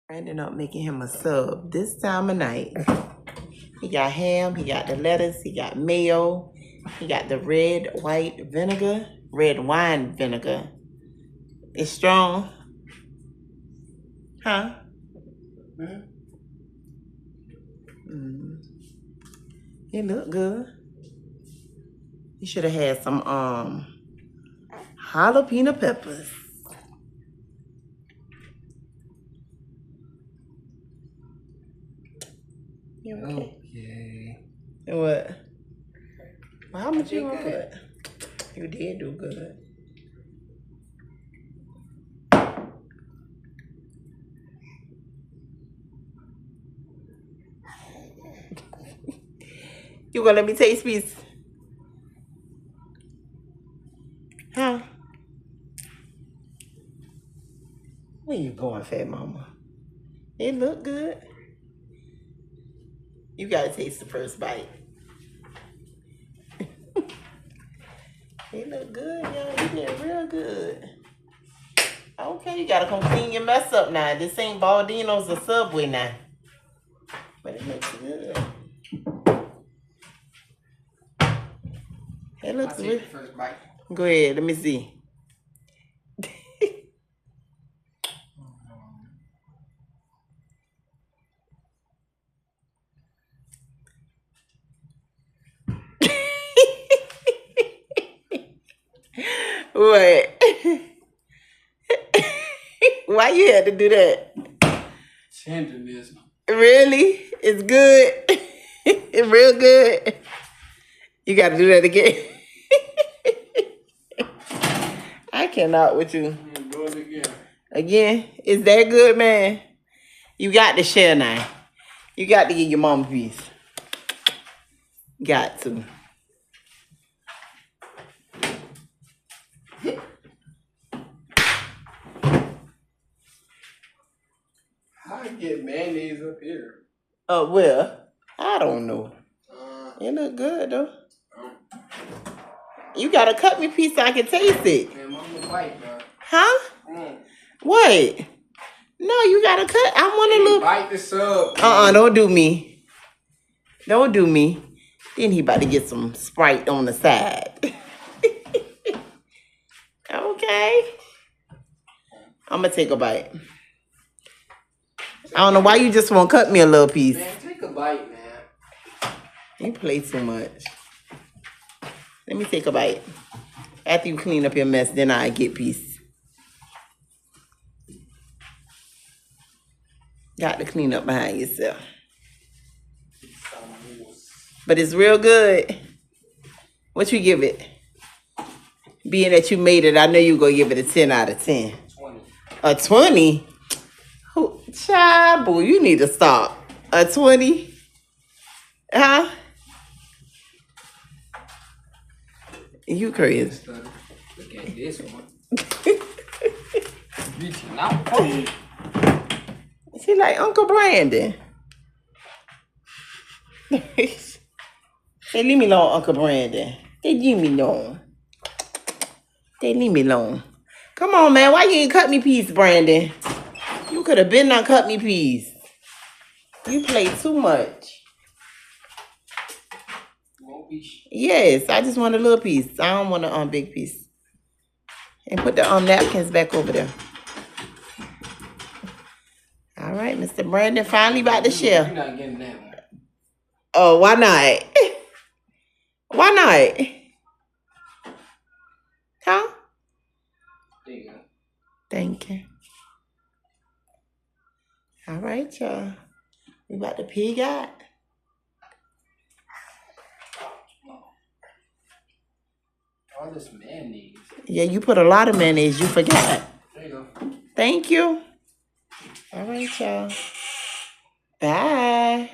Ended up making him a sub this time of night. He got ham, he got the lettuce, he got mayo, he got the red wine vinegar. It's strong. Huh? It look good. You should have had some jalapeno peppers. You okay? And what? Well, how much you gonna put? You did do good. You gonna let me taste piece? Huh? Where you going, fat mama? It look good. You gotta taste the first bite. It look good, y'all. You did real good. Okay, you gotta come clean your mess up now. This ain't Baldino's or Subway now. But it looks good. It looks good. First bite. Go ahead, let me see. What? Why you had to do that? Tenderness. Really? It's good. It's real good. You got to do that again. I cannot with you. Do it again. Again? Is that good, man? You got to share now. You got to give your mom a piece. Got to. How I get mayonnaise up here? Well, I don't know. It look good, though. You got to cut me a piece so I can taste it. Man, mama bite, bro. Huh? What? No, you got to cut. I want a little... Bite the sub. Don't do me. Don't do me. Then he about to get some Sprite on the side. Okay. I'm going to take a bite. I don't know why you just won't cut me a little piece. Man, take a bite, man. You play too much. Let me take a bite. After you clean up your mess, then I get peace. Got to clean up behind yourself. But it's real good. What you give it? Being that you made it, I know you're going to give it a 10 out of 10. 20. A 20? Child, boy, you need to stop. A 20? Huh? You crazy. Look at this one. Reaching out. She like Uncle Brandon. They leave me alone, Uncle Brandon. They leave me alone. They leave me alone. Come on, man. Why you ain't cut me piece, Brandon? You could have been done cut me piece. You play too much. Yes, I just want a little piece. I don't want a big piece. And put the napkins back over there. All right, Mr. Brandon finally about to share. You're not getting that one. Oh, why not? Why not? Huh? There you go. Thank you. All right, y'all. We about to pig out. All this mayonnaise. Yeah, you put a lot of mayonnaise. You forgot. There you go. Thank you. All right, y'all. Bye.